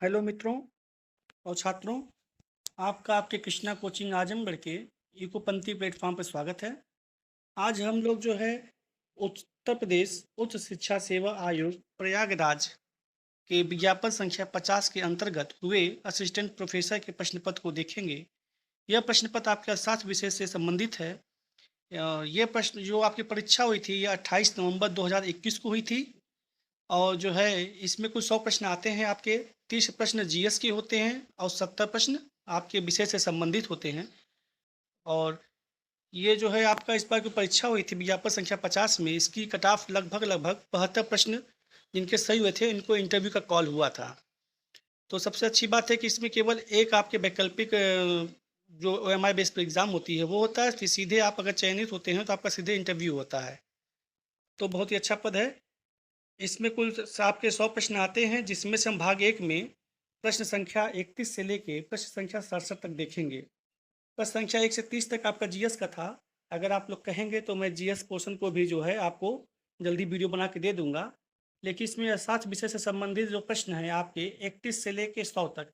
Hello मित्रों और छात्रों, आपका आपके कृष्णा कोचिंग आजमगढ़ के इकोपंथी प्लेटफॉर्म पर स्वागत है। आज हम लोग जो है उत्तर प्रदेश उच्च शिक्षा सेवा आयोग प्रयागराज के विज्ञापन संख्या 50 के अंतर्गत हुए असिस्टेंट प्रोफेसर के प्रश्न पत्र को देखेंगे। यह प्रश्न पत्र आपके अर्थशास्त्र विषय से संबंधित है। ये प्रश्न जो आपकी परीक्षा हुई थी यह 28 नवंबर 2021 को हुई थी और जो है इसमें कुछ 100 प्रश्न आते हैं आपके। 30 प्रश्न जीएस के होते हैं और 70 प्रश्न आपके विषय से संबंधित होते हैं। और ये जो है आपका इस बार की परीक्षा हुई थी विज्ञापन संख्या 50 में, इसकी कट ऑफ लगभग 72 प्रश्न जिनके सही हुए थे इनको इंटरव्यू का कॉल हुआ था। तो सबसे अच्छी बात है कि इसमें केवल एक आपके वैकल्पिक जो OMI बेस पर एग्ज़ाम होती है वो होता है, फिर सीधे आप अगर चयनित होते हैं तो आपका सीधे इंटरव्यू होता है। तो बहुत ही अच्छा पद है। इसमें कुल आपके 100 प्रश्न आते हैं, जिसमें से हम भाग 1 में प्रश्न संख्या 31 से लेके प्रश्न संख्या 67 तक देखेंगे। प्रश्न संख्या 1 से 30 तक आपका जीएस का था। अगर आप लोग कहेंगे तो मैं जीएस पोर्शन को भी जो है आपको जल्दी वीडियो बना के दे दूंगा, लेकिन इसमें अर्थशास्त्र विषय से संबंधित जो प्रश्न हैं आपके 31 से लेके 100 तक,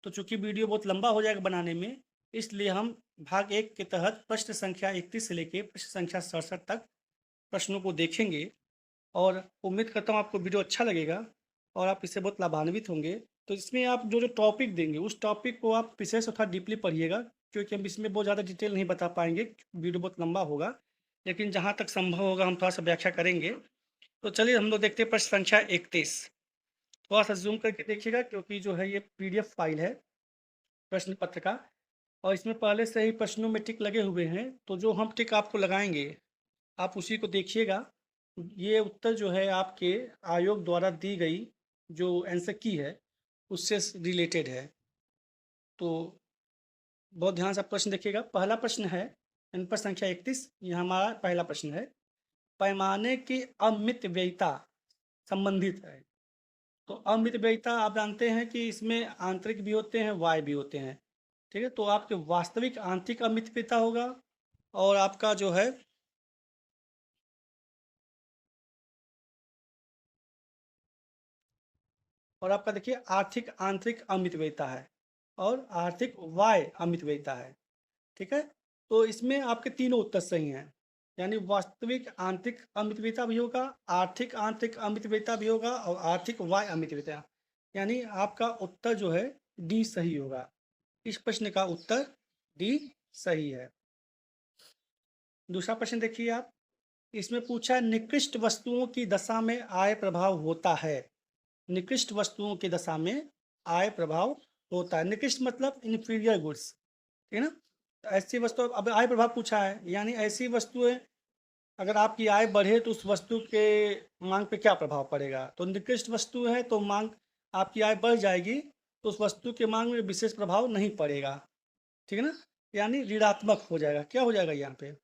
तो चूंकि वीडियो बहुत लंबा हो जाएगा बनाने में, इसलिए हम भाग 1 के तहत प्रश्न संख्या 31 से लेके प्रश्न संख्या 67 तक प्रश्नों को देखेंगे। और उम्मीद करता हूँ आपको वीडियो अच्छा लगेगा और आप इससे बहुत लाभान्वित होंगे। तो इसमें आप जो जो टॉपिक देंगे उस टॉपिक को आप विषय से थोड़ा डीपली पढ़िएगा, क्योंकि हम इसमें बहुत ज़्यादा डिटेल नहीं बता पाएंगे, वीडियो बहुत लंबा होगा, लेकिन जहाँ तक संभव होगा हम थोड़ा सा व्याख्या करेंगे। तो चलिए हम लोग देखते हैं प्रश्न संख्या 31। थोड़ा सा जूम करके देखिएगा, क्योंकि जो है ये PDF फाइल है प्रश्न पत्र का, और इसमें पहले से ही प्रश्नों में टिक लगे हुए हैं। तो जो हम टिक आपको लगाएंगे आप उसी को देखिएगा। ये उत्तर जो है आपके आयोग द्वारा दी गई जो आंसर की है उससे रिलेटेड है। तो बहुत ध्यान से आप प्रश्न देखिएगा। पहला प्रश्न है प्रश्न संख्या 31, ये हमारा पहला प्रश्न है। पैमाने की अमितव्ययिता संबंधित है। तो अमितव्ययिता आप जानते हैं कि इसमें आंतरिक भी होते हैं, वाय भी होते हैं। ठीक है, तो आपके वास्तविक आंतरिक अमितव्ययिता होगा और आपका जो है और आपका देखिए आर्थिक आंतरिक अमितव्ययिता है और आर्थिक वाय अमितव्ययिता है। ठीक है, तो इसमें आपके तीनों उत्तर सही हैं, यानी वास्तविक आंतरिक अमितव्ययिता भी होगा, आर्थिक आंतरिक अमितव्ययिता भी होगा और आर्थिक वाय अमितव्ययिता, यानी आपका उत्तर जो है डी सही होगा। इस प्रश्न का उत्तर डी सही है। दूसरा प्रश्न देखिए आप, इसमें पूछा है निकृष्ट वस्तुओं की दशा में आय प्रभाव होता है। निकृष्ट वस्तुओं की दशा में आय प्रभाव होता है। निकृष्ट मतलब इन्फीरियर गुड्स, ठीक है ना। तो ऐसी वस्तु, अब आय प्रभाव पूछा है, यानी ऐसी वस्तुएं अगर आपकी आय बढ़े तो उस वस्तु के मांग पे क्या प्रभाव पड़ेगा। तो निकृष्ट वस्तु है तो मांग, आपकी आय बढ़ जाएगी तो उस वस्तु के मांग में विशेष प्रभाव नहीं पड़ेगा, ठीक है ना, यानी ऋणात्मक हो जाएगा। क्या हो जाएगा यहाँ पे,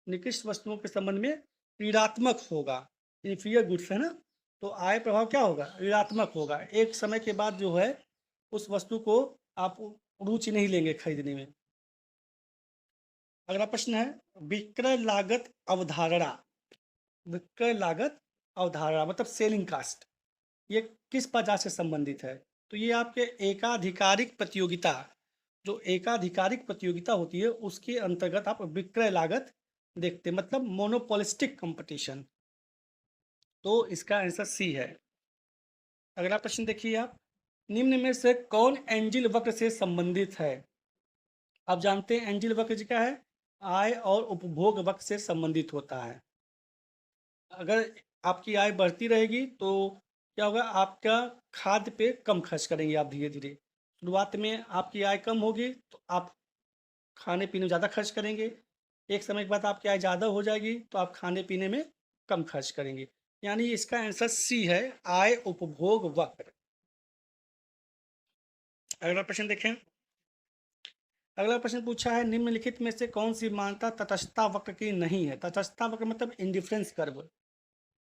निकृष्ट वस्तुओं के संबंध में ऋणात्मक होगा, इन्फीरियर गुड्स है ना, तो आय प्रभाव क्या होगा, ऋणात्मक होगा। एक समय के बाद जो है उस वस्तु को आप रुचि नहीं लेंगे खरीदने में। अगला प्रश्न है विक्रय लागत अवधारणा। विक्रय लागत अवधारणा मतलब सेलिंग कास्ट, ये किस बाजार से संबंधित है। तो ये आपके एकाधिकारिक प्रतियोगिता, जो एकाधिकारिक प्रतियोगिता होती है उसके अंतर्गत आप विक्रय लागत देखते हैं, मतलब मोनोपोलिस्टिक कंपटीशन। तो इसका आंसर सी है। अगला प्रश्न देखिए आप, निम्न में से कौन एंजिल वक्र से संबंधित है। आप जानते हैं एंजिल वक्र क्या है, आय और उपभोग वक्र से संबंधित होता है। अगर आपकी आय बढ़ती रहेगी तो क्या होगा, आपका खाद्य पे कम खर्च करेंगे आप धीरे धीरे। शुरुआत में आपकी आय कम होगी तो आप खाने पीने में ज़्यादा खर्च करेंगे। एक समय के बाद आपकी आय ज़्यादा हो जाएगी तो आप खाने पीने में कम खर्च करेंगे, यानी इसका आंसर सी है, आय उपभोग वक्र। अगला प्रश्न देखें। अगला प्रश्न पूछा है निम्नलिखित में से कौन सी मान्यता तटस्थता वक्र की नहीं है। तटस्थता वक्र मतलब इंडिफरेंस कर्व।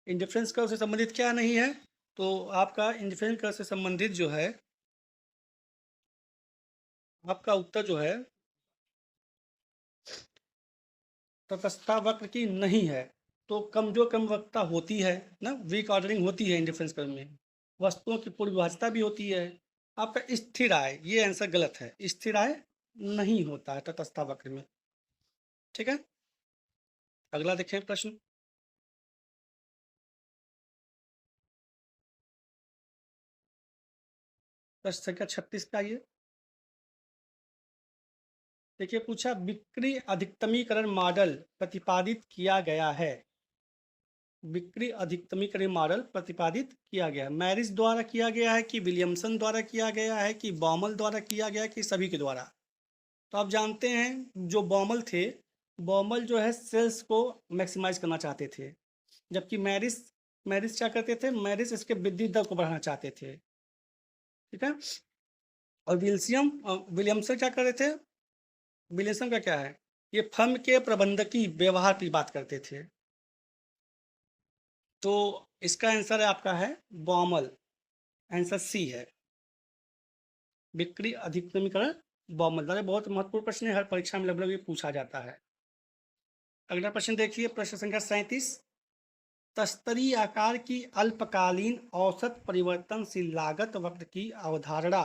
इंडिफरेंस कर्व से संबंधित क्या नहीं है, तो आपका इंडिफरेंस कर्व से संबंधित जो है आपका उत्तर जो है तटस्थता वक्र की नहीं है। तो कमजोर क्रमवक्ता होती है ना, वीक ऑर्डरिंग होती है इंडिफरेंस कर्व में। वस्तुओं की पूर्वभाषता भी होती है। आपका स्थिर आय, ये आंसर गलत है, स्थिर आय नहीं होता है तटस्थता वक्र में। ठीक है, अगला देखें प्रश्न। प्रश्न संख्या 36 पे आइए। देखिए पूछा, बिक्री अधिकतमीकरण मॉडल प्रतिपादित किया गया है। बिक्री अधिकतमीकरण मॉडल प्रतिपादित किया गया है, मैरिस द्वारा किया गया है कि विलियमसन द्वारा किया गया है कि बॉमल द्वारा किया गया है कि सभी के द्वारा? तो आप जानते हैं जो बॉमल थे, बॉमल जो है सेल्स को मैक्सिमाइज करना चाहते थे, जबकि मैरिस मैरिस क्या करते थे, मैरिस इसके वृद्धि दर को बढ़ाना चाहते थे। ठीक है, और विलियमसन क्या कर रहे थे, विलियमसन का क्या है, ये फर्म के प्रबंधकीय व्यवहार की बात करते थे। तो इसका आंसर है आपका है बॉमल, आंसर सी है, बिक्री अधिकतमीकरण बॉमल द्वारा। बहुत महत्वपूर्ण प्रश्न है, हर परीक्षा में लगभग ये पूछा जाता है। अगला प्रश्न देखिए, प्रश्न संख्या 37। तस्तरीय आकार की अल्पकालीन औसत परिवर्तनशील लागत वक्र की अवधारणा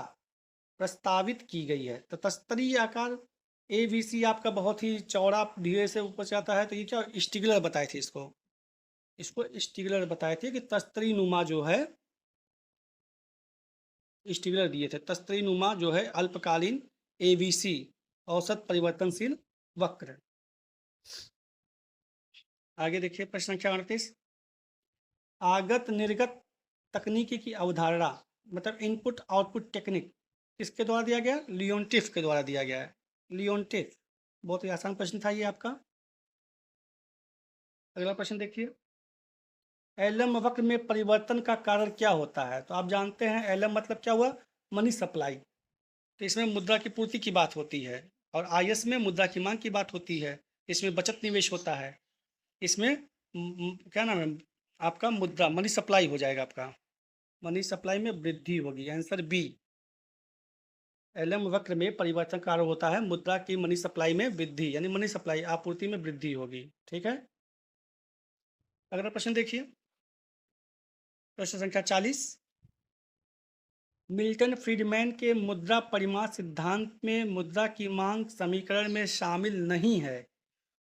प्रस्तावित की गई है। तो तस्तरीय आकार ABC आपका बहुत ही चौड़ा धीरे से ऊपर जाता है, तो ये क्या स्टिगलर बताए थे इसको, स्टिगलर बताए थे कि तस्तरी नुमा जो है, स्टिगलर दिए थे तस्तरी नुमा जो है अल्पकालीन ABC औसत परिवर्तनशील वक्र। आगे देखिए प्रश्न संख्या 38। आगत निर्गत तकनीकी की अवधारणा, मतलब इनपुट आउटपुट टेक्निक, किसके द्वारा दिया गया, लियोनटिफ के द्वारा दिया गया है, लियोनटिफ। बहुत ही आसान प्रश्न था ये आपका। अगला प्रश्न देखिए, एलएम वक्र में परिवर्तन का कारण क्या होता है? तो आप जानते हैं एलएम मतलब क्या हुआ, मनी सप्लाई। तो इसमें मुद्रा की पूर्ति की बात होती है, और आईएस में मुद्रा की मांग की बात होती है। इसमें बचत निवेश होता है, इसमें क्या नाम है आपका, मुद्रा मनी सप्लाई हो जाएगा आपका, मनी सप्लाई में वृद्धि होगी, आंसर बी। एलएम वक्र में परिवर्तन कारण होता है मुद्रा की मनी सप्लाई में वृद्धि, यानी मनी सप्लाई आपूर्ति में वृद्धि होगी। ठीक है, अगला प्रश्न देखिए, प्रश्न संख्या 40। मिल्टन फ्रीडमैन के मुद्रा परिमाण सिद्धांत में मुद्रा की मांग समीकरण में शामिल नहीं है।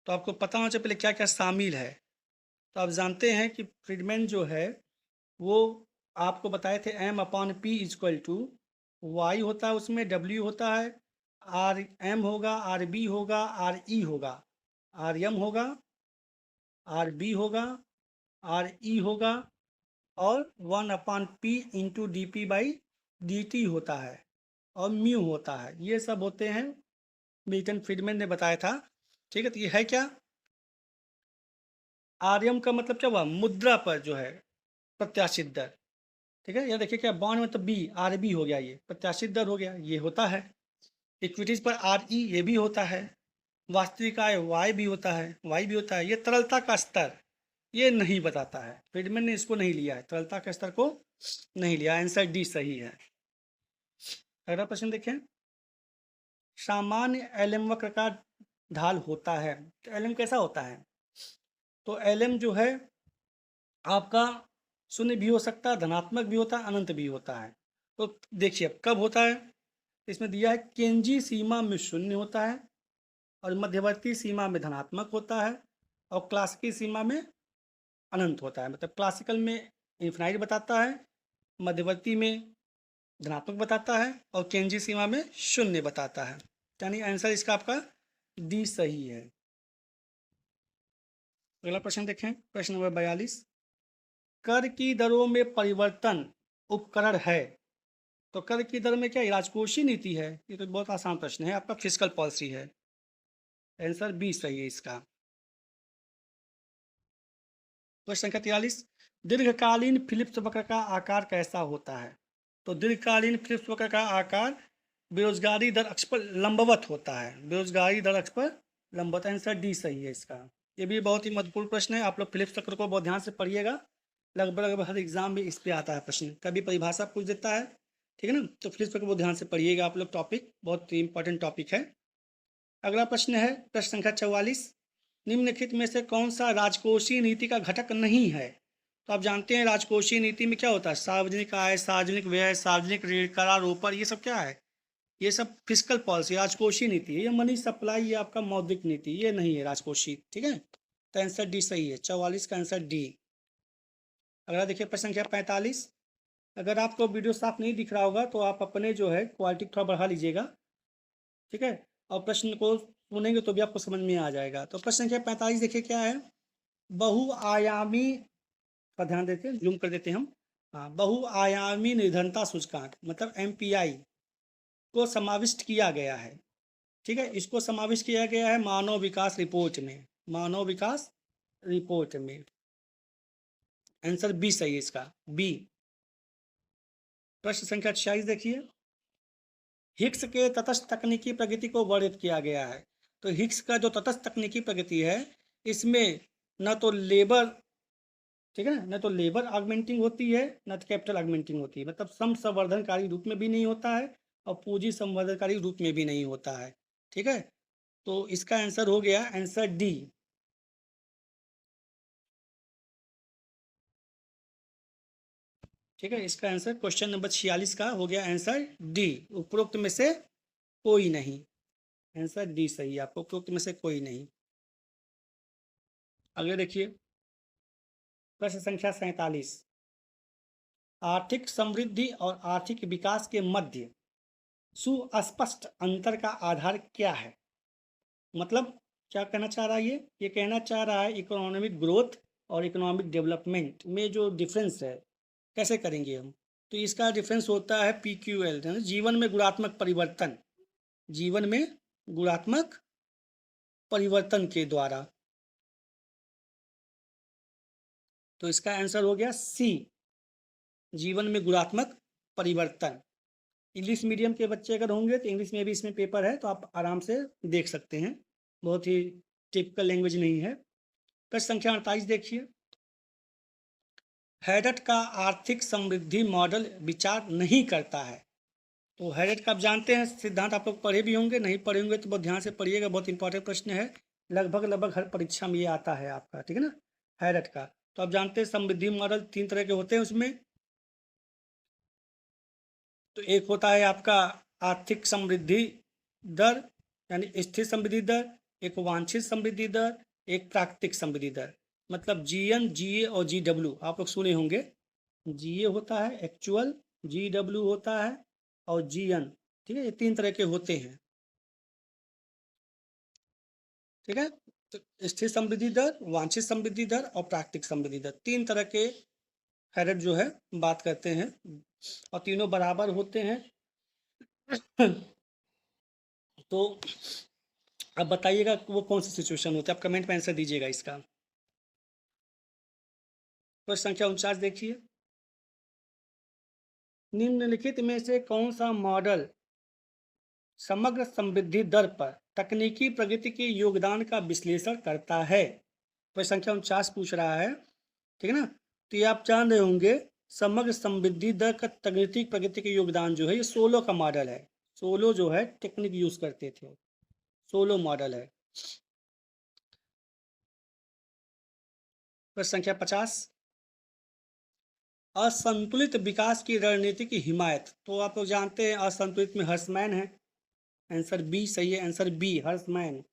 तो आपको पता होना चाहिए पहले क्या क्या शामिल है। तो आप जानते हैं कि फ्रीडमैन जो है वो आपको बताए थे M/P = Y होता है, उसमें W होता है, RM होगा, RB होगा, RE होगा, RM होगा, RB होगा, RE होगा, और 1/P × dP/dt होता है, और म्यू होता है। ये सब होते हैं, मिल्टन फ्रीडमैन ने बताया था। ठीक है, तो ये है क्या, RM का मतलब क्या हुआ, मुद्रा पर जो है प्रत्याशित दर। ठीक है, यह देखिए क्या बॉन्ड में तो बी, RB हो गया, ये प्रत्याशित दर हो गया, ये होता है। इक्विटीज पर RE, ये भी होता है। वास्तविक आय Y भी होता है, Y भी होता है। ये तरलता का स्तर ये नहीं बताता है, फ्रीडमैन ने इसको नहीं लिया है, तरलता के स्तर को नहीं लिया, आंसर डी सही है। अगला प्रश्न देखें, सामान्य एलएम वक्र का ढाल होता है। तो एलएम कैसा होता है, तो एलएम जो है आपका शून्य भी हो सकता है, धनात्मक भी होता है, अनंत भी होता है। तो देखिए अब कब होता है, इसमें दिया है केंजी सीमा में शून्य होता है, और मध्यवर्ती सीमा में धनात्मक होता है, और क्लासिकल सीमा में अनंत होता है। मतलब क्लासिकल में इन्फिनाइट बताता है, मध्यवर्ती में धनात्मक बताता है, और केंजी सीमा में शून्य बताता है। यानी आंसर इसका आपका डी सही है। अगला प्रश्न देखें, प्रश्न नंबर 42। कर की दरों में परिवर्तन उपकरण है। तो कर की दर में क्या राजकोषीय नीति है, ये तो बहुत आसान प्रश्न है आपका, फिस्कल पॉलिसी है, आंसर बी सही है इसका। प्रश्न संख्या 43। दीर्घकालीन फिलिप्स वक्र का आकार कैसा होता है? तो दीर्घकालीन फिलिप्स वक्र का आकार बेरोजगारी दर अक्ष पर लंबवत होता है, बेरोजगारी दर अक्ष पर लंबवत, आंसर डी सही है इसका। ये भी बहुत ही महत्वपूर्ण प्रश्न है, आप लोग फिलिप्स वक्र को बहुत ध्यान से पढ़िएगा, लगभग हर एग्जाम में इस पे आता है प्रश्न, कभी परिभाषा पूछ देता है। ठीक है ना, तो फिलिप्स वक्र को ध्यान से पढ़िएगा आप लोग, टॉपिक बहुत ही इंपॉर्टेंट टॉपिक है। अगला प्रश्न है प्रश्न संख्या 44। निम्नलिखित में से कौन सा राजकोषीय नीति का घटक नहीं है? तो आप जानते हैं राजकोषीय नीति में क्या होता है, सार्वजनिक आय, सार्वजनिक व्यय, सार्वजनिक ऋण, करारोपण, ये सब क्या है, ये सब फिस्कल पॉलिसी, राजकोषीय नीति है। ये मनी सप्लाई, ये आपका मौद्रिक नीति, ये नहीं है राजकोषीय। ठीक है, तो आंसर डी सही है, 44 का आंसर डी। अगला देखिए प्रश्न संख्या 45। अगर आपको वीडियो साफ नहीं दिख रहा होगा तो आप अपने जो है क्वालिटी थोड़ा बढ़ा लीजिएगा। ठीक है, और प्रश्न को सुनेंगे तो भी आपको समझ में आ जाएगा। तो प्रश्न संख्या 45 देखिए क्या है, बहुआयामी का ध्यान देते हैं, जूम कर देते हैं हम। हाँ, बहुआयामी निर्धनता सूचकांक मतलब एमपीआई को समाविष्ट किया गया है। ठीक है, इसको समाविष्ट किया गया है मानव विकास रिपोर्ट में, मानव विकास रिपोर्ट में। आंसर बी सही है इसका, बी। प्रश्न संख्या 46 देखिए, हिग्स के तटस्थ तकनीकी प्रगति को वर्णित किया गया है। तो हिग्स का जो तटस्थ तकनीकी प्रगति है, इसमें न तो लेबर, ठीक है ना, न तो लेबर ऑगमेंटिंग होती है, न तो कैपिटल ऑगमेंटिंग होती है, मतलब सम संवर्धनकारी रूप में भी नहीं होता है और पूंजी संवर्धनकारी रूप में भी नहीं होता है। ठीक है, तो इसका आंसर हो गया आंसर डी। ठीक है, इसका आंसर क्वेश्चन नंबर 46 का हो गया आंसर डी, उपरोक्त में से कोई नहीं। आंसर डी सही है, आपको उपरोक्त में से कोई नहीं। आगे देखिए प्रश्न संख्या 47, आर्थिक समृद्धि और आर्थिक विकास के मध्य सुस्पष्ट अंतर का आधार क्या है। मतलब क्या कहना चाह रहा है, ये कहना चाह रहा है इकोनॉमिक ग्रोथ और इकोनॉमिक डेवलपमेंट में जो डिफरेंस है कैसे करेंगे हम। तो इसका डिफरेंस होता है PQL, जीवन में गुणात्मक परिवर्तन, जीवन में गुणात्मक परिवर्तन के द्वारा। तो इसका आंसर हो गया सी, जीवन में गुणात्मक परिवर्तन। इंग्लिश मीडियम के बच्चे अगर होंगे तो इंग्लिश में भी इसमें पेपर है, तो आप आराम से देख सकते हैं, बहुत ही टिपिकल लैंग्वेज नहीं है। प्रश्न संख्या 48 देखिए, हैडट का आर्थिक समृद्धि मॉडल विचार नहीं करता है। तो हैडट का आप जानते हैं सिद्धांत, आप लोग पढ़े भी होंगे, नहीं पढ़े होंगे तो बहुत ध्यान से पढ़िएगा, बहुत इंपॉर्टेंट प्रश्न है, लगभग हर परीक्षा में ये आता है आपका। ठीक है ना, हैडट का। तो आप जानते हैं समृद्धि मॉडल 3 तरह के होते हैं उसमें। तो एक होता है आपका आर्थिक समृद्धि दर यानी स्थिर समृद्धि दर, एक वांछित समृद्धि दर, एक प्राकृतिक समृद्धि दर। मतलब GN, GA और GW आप लोग सुने होंगे। GA होता है एक्चुअल, GW होता है और GN। ठीक है, ये 3 तरह के होते हैं। ठीक है, तो स्थिर समृद्धि दर, वांछित समृद्धि दर और प्राकृतिक समृद्धि दर, 3 तरह के हैडट जो है बात करते हैं, और तीनों बराबर होते हैं। तो अब बताइएगा वो कौन सी सिचुएशन होती है, आप कमेंट में आंसर दीजिएगा इसका। प्रश्न संख्या 49 देखिए, निम्नलिखित में से कौन सा मॉडल समग्र समृद्धि दर पर तकनीकी प्रगति के योगदान का विश्लेषण करता है। प्रश्न संख्या 49 पूछ रहा है, ठीक है ना। तो ये आप जान रहे होंगे समग्र समृद्धि दर का तकनीकी प्रगति के योगदान जो है ये सोलो का मॉडल है। सोलो जो है टेक्निक यूज करते थे, सोलो मॉडल है। प्रश्न संख्या 50, असंतुलित विकास की रणनीति की हिमायत। तो आप लोग जानते हैं असंतुलित में हर्समैन है, आंसर बी सही है, आंसर बी हर्समैन,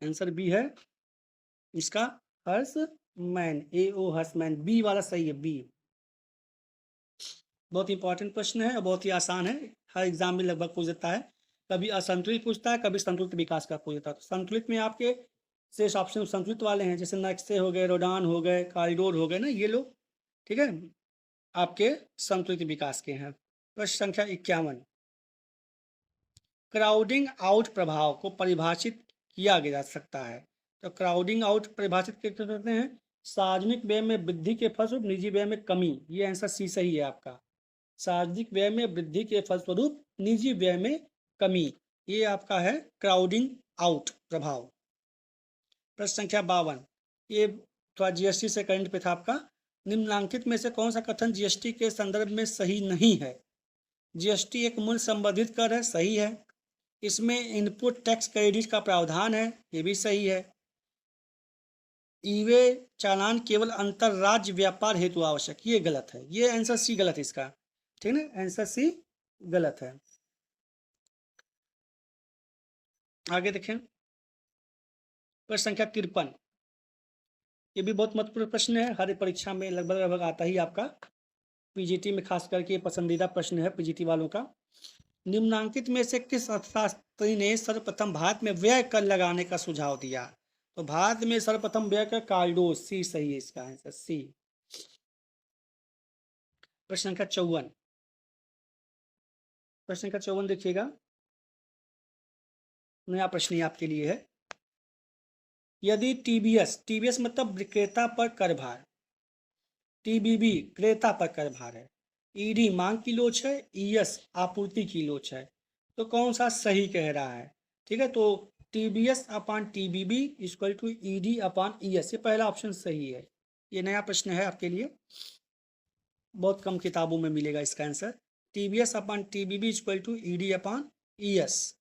आंसर बी है इसका हर्समैन, AO हर्समैन, बी वाला सही है, बी। बहुत इंपॉर्टेंट प्रश्न है और बहुत ही आसान है, हर एग्जाम में लगभग पूछ देता है, कभी असंतुलित पूछता है, कभी संतुलित विकास का पूछ देता है। तो संतुलित में आपके शेष ऑप्शन संतुलित वाले हैं, जैसे नक्शे हो गए, रोडान हो गए, कॉरिडोर हो गए ना, ये लोग ठीक है आपके संतुलित विकास के हैं। प्रश्न संख्या 51, क्राउडिंग आउट प्रभाव को परिभाषित किया जा सकता है। तो क्राउडिंग आउट परिभाषित कैसे करते हैं, सार्वजनिक व्यय में वृद्धि के फलस्वरूप निजी व्यय में कमी, ये आंसर सी सही है आपका, सार्वजनिक व्यय में वृद्धि के फलस्वरूप निजी व्यय में कमी, ये आपका है क्राउडिंग आउट प्रभाव। प्रश्न संख्या 52, ये थोड़ा GST से करंट पे था आपका, निम्नलिखित में से कौन सा कथन GST के संदर्भ में सही नहीं है। GST एक मूल्य संवर्धित कर है, सही है। इसमें इनपुट टैक्स क्रेडिट का प्रावधान है, ये भी सही है। ई वे चालान केवल अंतरराज्य व्यापार हेतु आवश्यक, ये गलत है, ये आंसर सी गलत है इसका, ठीक है ना, आंसर सी गलत है। आगे देखें प्रश्न संख्या 53, ये भी बहुत महत्वपूर्ण प्रश्न है, हर परीक्षा में लगभग लगभग आता ही आपका, पीजीटी में खास करके पसंदीदा प्रश्न है पीजीटी वालों का। निम्नांकित में से किस अर्थशास्त्री ने सर्वप्रथम भारत में व्यय कर लगाने का सुझाव दिया? तो भारत में सर्वप्रथम व्यय कर कार्डोस, सी सही है इसका आंसर, सी। प्रश्न संख्या 54, प्रश्न संख्या 54 देखिएगा, नया प्रश्न ही आपके लिए है। यदि टीबीएस मतलब विक्रेता पर कर भार, टीबीबी क्रेता पर कर भार है, ईडी मांग की लोच है, ईएस आपूर्ति की लोच है, तो कौन सा सही कह रहा है? ठीक है, तो TBS upon TBB equal to ED upon ES, ये पहला ऑप्शन सही है। ये नया प्रश्न है आपके लिए, बहुत कम किताबों में मिलेगा इसका answer. TBS upon TBB equal to ED upon ES,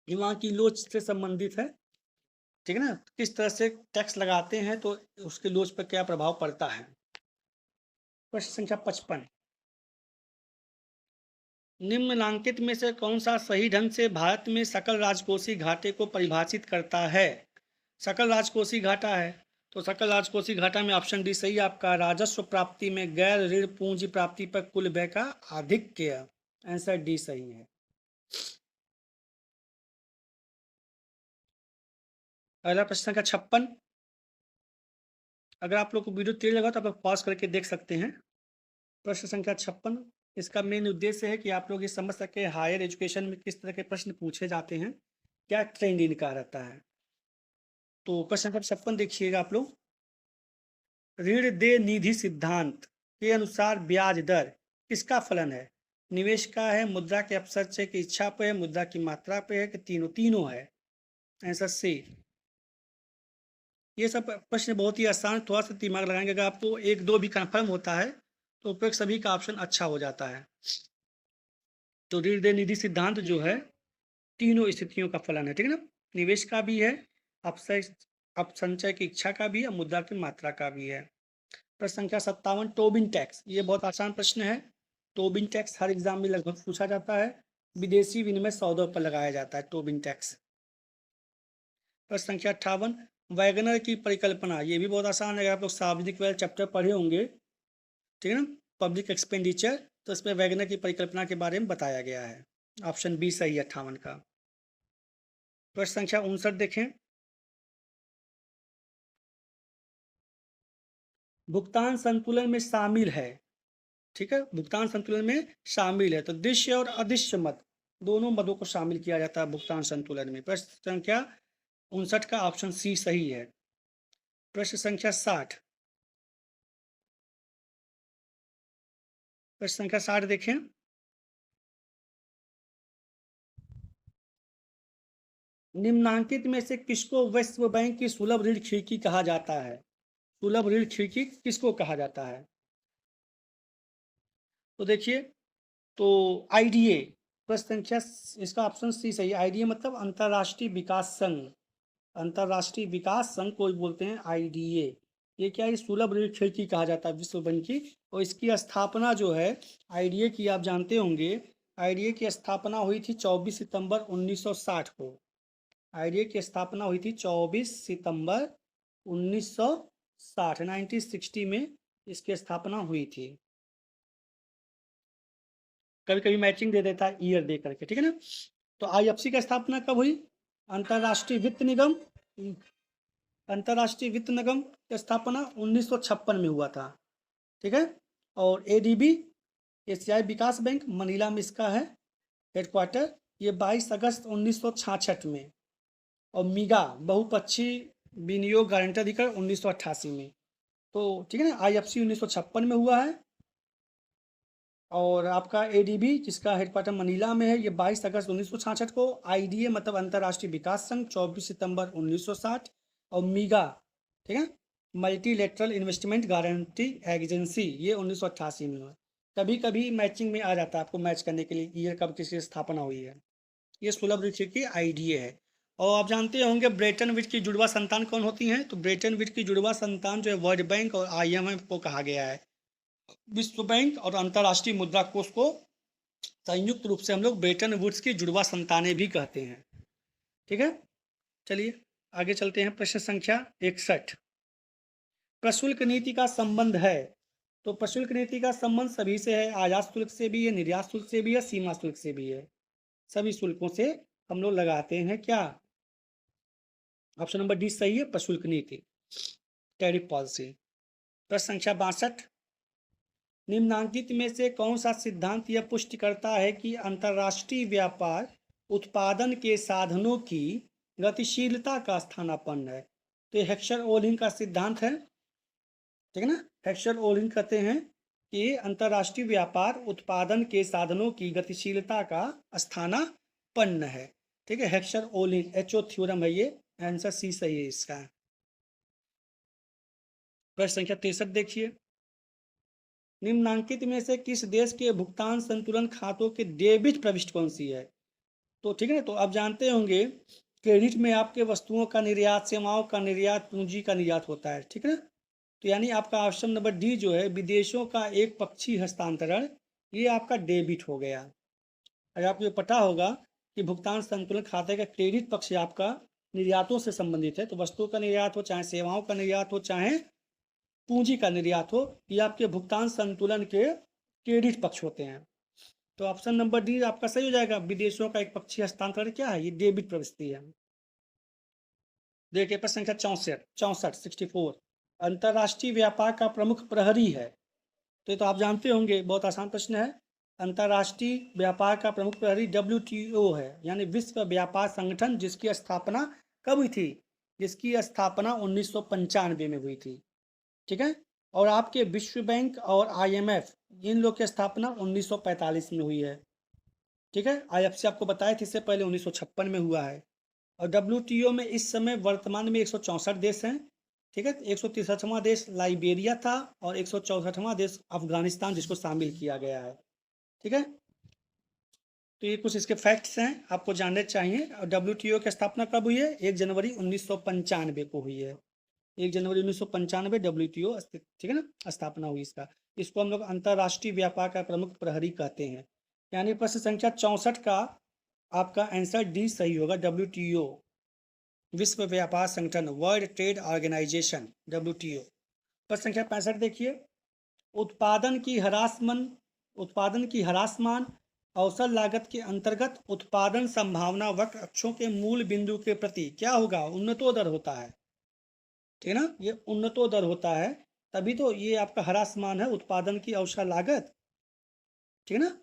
ये वहाँ की लोच से संबंधित है, ठीक है ना, किस तरह से टैक्स लगाते हैं तो उसके लोच पर क्या प्रभाव पड़ता है। प्रश्न संख्या 55, निम्नलिखित में से कौन सा सही ढंग से भारत में सकल राजकोषीय घाटे को परिभाषित करता है? सकल राजकोषीय घाटा है, तो सकल राजकोषीय घाटा में ऑप्शन डी सही आपका, राजस्व प्राप्ति में गैर ऋण पूंजी प्राप्ति पर कुल व्यय का आधिक्य, आंसर डी सही है। अगला प्रश्न संख्या 56, अगर आप लोग को वीडियो तेज लगा तो आप लोग पॉज करके देख सकते हैं। प्रश्न संख्या 56, इसका मेन उद्देश्य है कि आप लोग ये समझ सके हायर एजुकेशन में किस तरह के प्रश्न पूछे जाते हैं, क्या ट्रेंड इनका रहता है। तो प्रश्न संख्या 56 देखिएगा आप लोग, ऋण दे निधि सिद्धांत के अनुसार ब्याज दर किसका फलन है? निवेश का है, मुद्रा के अपसर्चय की इच्छा पे है, मुद्रा की मात्रा पे है, कि तीनों है, आंसर सी। ये सब प्रश्न बहुत ही आसान, थोड़ा सा दिमाग लगाएंगे, अगर आपको एक दो भी कंफर्म होता है तो फिर सभी का ऑप्शन अच्छा हो जाता है। तो ऋण दे निधि सिद्धांत जो है तीनों स्थितियों का फलन है, ठीक है ना, निवेश का भी है, अपसंचय की इच्छा का भी है, मुद्रा की मात्रा का भी है। प्रश्न संख्या 57, टोबिन टैक्स, ये बहुत आसान प्रश्न है। टोबिन टैक्स हर एग्जाम में लगभग पूछा जाता है, विदेशी विनिमय सौदों पर लगाया जाता है टोबिन टैक्स। प्रश्न संख्या 58, वैगनर की परिकल्पना, ये भी बहुत आसान है, अगर आप लोग सार्वजनिक व्यय चैप्टर पढ़े होंगे, ठीक है ना, पब्लिक एक्सपेंडिचर, तो इसमें वैगनर की परिकल्पना के बारे में बताया गया है, ऑप्शन बी सही है 58 का। प्रश्न संख्या 59 देखें, भुगतान संतुलन में शामिल है, ठीक है, भुगतान संतुलन में शामिल है, तो दृश्य और अदृश्य मद दोनों मदों को शामिल किया जाता है भुगतान संतुलन में। प्रश्न संख्या 59 का ऑप्शन सी सही है। प्रश्न संख्या 60, प्रश्न संख्या 60 देखें, निम्नांकित में से किसको विश्व बैंक की सुलभ ऋण खिड़की कहा जाता है? सुलभ ऋण खिड़की किसको कहा जाता है? तो देखिए, तो आईडीए, प्रश्न संख्या इसका ऑप्शन सी सही, आईडीए मतलब अंतर्राष्ट्रीय विकास संघ, अंतर्राष्ट्रीय विकास संघ को बोलते हैं आईडीए। ये क्या है, सुलभ ऋण खिड़की कहा जाता है विश्व बैंक की, और इसकी स्थापना जो है आईडीए की, आप जानते होंगे आईडीए की स्थापना हुई थी 24 सितंबर 1960 को, आईडीए की स्थापना हुई थी 24 सितंबर 1960, 1960 में इसकी स्थापना हुई थी। कभी कभी मैचिंग दे देता है ईयर दे करके, ठीक है ना। तो आईएफसी की स्थापना कब हुई? अंतर्राष्ट्रीय वित्त निगम, अंतर्राष्ट्रीय वित्त निगम की स्थापना 1956 में हुआ था, ठीक है। और एडीबी, एशियाई विकास बैंक, मनीला में इसका है हेडक्वार्टर, ये 22 अगस्त 1966 में। और मीगा, बहुपक्षीय विनियोग गारंटी अधिकार 1988 में। तो ठीक है ना, आईएफसी 1956 में हुआ है, और आपका एडीबी जिसका हेडक्वार्टर मनीला में है, ये 22 अगस्त 1966 को। आईडीए मतलब अंतर्राष्ट्रीय विकास संघ 24 सितंबर 1960, और मीगा, ठीक है, मल्टीलेटरल इन्वेस्टमेंट गारंटी एजेंसी, ये 1988 में हुआ। कभी कभी मैचिंग में आ जाता है आपको मैच करने के लिए ईयर कब किसकी स्थापना हुई है। ये सुलभ ऋण की आईडीए है। और आप जानते होंगे ब्रेटन वुड्स की जुड़वा संतान कौन होती हैं? तो ब्रेटन वुड्स की जुड़वा संतान जो है वर्ल्ड बैंक और IMF को कहा गया है। विश्व बैंक और अंतर्राष्ट्रीय मुद्रा कोष को संयुक्त रूप से हम लोग ब्रेटन वुड्स की जुड़वा संतानें भी कहते हैं। ठीक है, चलिए आगे चलते हैं। प्रश्न संख्या 61, प्रशुल्क नीति का संबंध है। तो प्रशुल्क नीति का संबंध सभी से है, आयात शुल्क से भी है, निर्यात शुल्क से भी है, सीमा शुल्क से भी है। सभी शुल्कों से हम लोग लगाते हैं क्या? ऑप्शन नंबर डी सही है, प्रशुल्क नीति, टैरिफ पॉलिसी। प्रश्न संख्या 62, निम्नांकित में से कौन सा सिद्धांत यह पुष्टि करता है कि अंतर्राष्ट्रीय व्यापार उत्पादन के साधनों की गतिशीलता का स्थानापन्न है? तो ये हेक्सर ओलिन का सिद्धांत है, ठीक है ना। हेक्सर ओलिन कहते हैं कि अंतर्राष्ट्रीय व्यापार उत्पादन के साधनों की गतिशीलता का स्थानापन्न है। ठीक है, हेक्सर ओलिन HO थ्योरम है ये। आंसर सी सही है इसका। प्रश्न संख्या 63 देखिए, निम्नांकित में से किस देश के भुगतान संतुलन खातों के डेबिट प्रविष्टि कौन सी है? तो ठीक है ना, तो आप जानते होंगे क्रेडिट में आपके वस्तुओं का निर्यात, सेवाओं का निर्यात, पूंजी का निर्यात होता है, ठीक है ना। तो यानी आपका ऑप्शन नंबर डी जो है विदेशों का एक पक्षीय हस्तांतरण, ये आपका डेबिट हो गया। अगर आपको पता होगा कि भुगतान संतुलन खाते का क्रेडिट पक्ष आपका निर्यातों से संबंधित है, तो वस्तुओं का निर्यात हो, चाहे सेवाओं का निर्यात हो, चाहे पूंजी का निर्यात हो, ये आपके भुगतान संतुलन के क्रेडिट पक्ष होते हैं। तो ऑप्शन नंबर डी आपका सही हो जाएगा। विदेशों का एक पक्षीय हस्तांतरण क्या है? ये डेबिट प्रवृत्ति है। देखिए प्रश्न संख्या 64, अंतर्राष्ट्रीय व्यापार का प्रमुख प्रहरी है। तो ये तो आप जानते होंगे, बहुत आसान प्रश्न है। अंतर्राष्ट्रीय व्यापार का प्रमुख प्रहरी WTO है, यानी विश्व व्यापार संगठन, जिसकी स्थापना कब हुई थी? जिसकी स्थापना 1995 में हुई थी, ठीक है। और आपके विश्व बैंक और IMF, इन लोग की स्थापना 1945 में हुई है, ठीक है। IFC आपको बताया था इससे पहले 1956 में हुआ है। और WTO में इस समय वर्तमान में 164 देश हैं, ठीक है। 163वां देश लाइबेरिया था और 164वां देश अफगानिस्तान, जिसको शामिल किया गया है, ठीक है। तो ये कुछ इसके फैक्ट्स हैं, आपको जानने चाहिए। और WTO की स्थापना कब हुई है? 1 जनवरी 1995 को हुई है। 1 जनवरी 1995 WTO, ठीक है ना, स्थापना हुई इसका। इसको हम लोग अंतर्राष्ट्रीय व्यापार का प्रमुख प्रहरी कहते हैं। यानी प्रश्न संख्या 64 का आपका आंसर डी सही होगा। WTO, विश्व व्यापार संगठन, वर्ल्ड ट्रेड ऑर्गेनाइजेशन, WTO। प्रश्न संख्या 65 देखिए, उत्पादन की ह्रासमान अवसर लागत के अंतर्गत उत्पादन संभावना वक्र अक्षों के मूल बिंदु के प्रति क्या होगा? उन्नतोदर होता है, ठीक है ना। ये उन्नतोदर होता है, तभी तो ये आपका ह्रासमान है, उत्पादन की अवसर लागत, ठीक है ना,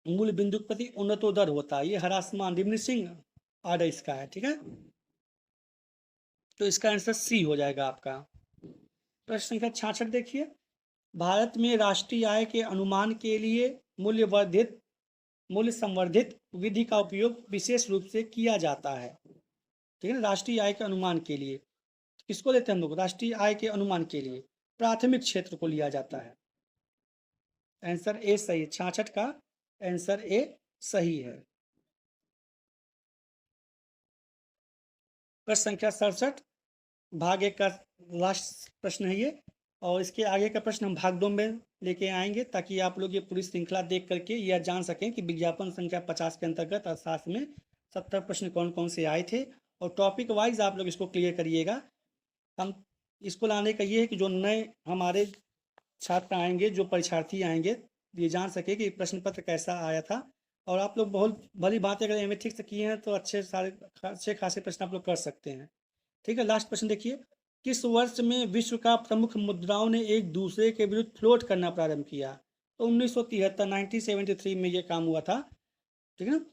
मूल बिंदु के प्रति उन्नतोदर होता है। ये ह्रासमान, डिमिनिशिंग ऑर्डर इसका है, ठीक है। तो इसका आंसर सी हो जाएगा आपका। प्रश्न संख्या 66 देखिए, भारत में राष्ट्रीय आय के अनुमान के लिए मूल्य संवर्धित विधि का उपयोग विशेष रूप से किया जाता है, ठीक है ना। राष्ट्रीय आय के अनुमान के लिए किसको लेते हैं हम लोग? राष्ट्रीय आय के अनुमान के लिए प्राथमिक क्षेत्र को लिया जाता है। आंसर ए सही है, 66 का आंसर ए सही है। प्रश्न संख्या 67, भाग 1 का लास्ट प्रश्न है ये, और इसके आगे का प्रश्न हम भाग 2 में लेके आएंगे, ताकि आप लोग ये पूरी श्रृंखला देख करके यह जान सकें कि विज्ञापन संख्या 50 के अंतर्गत अर्थशास्त्र में 70 प्रश्न कौन कौन से आए थे। और टॉपिक वाइज आप लोग इसको क्लियर करिएगा। हम इसको लाने का ये है कि जो नए हमारे छात्र आएंगे, जो परीक्षार्थी आएंगे, ये जान सके कि प्रश्न पत्र कैसा आया था। और आप लोग बहुत भली बात अगर एम ठीक से किए हैं तो अच्छे खासे प्रश्न आप लोग कर सकते हैं, ठीक है। लास्ट प्रश्न देखिए, किस वर्ष में विश्व का प्रमुख मुद्राओं ने एक दूसरे के विरुद्ध फ्लोट करना प्रारंभ किया? तो 1973, 1973 में ये काम हुआ था, ठीक है ना।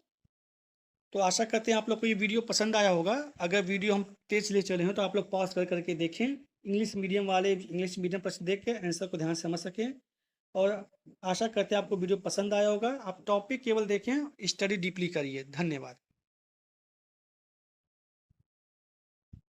तो आशा करते हैं आप लोग को ये वीडियो पसंद आया होगा। अगर वीडियो हम तेज ले चले हैं तो आप लोग पॉज करके देखें, इंग्लिश मीडियम वाले इंग्लिश मीडियम प्रश्न देख के आंसर को ध्यान से समझ सकें। और आशा करते हैं आपको वीडियो पसंद आया होगा। आप टॉपिक केवल देखें, स्टडी डीपली करिए। धन्यवाद।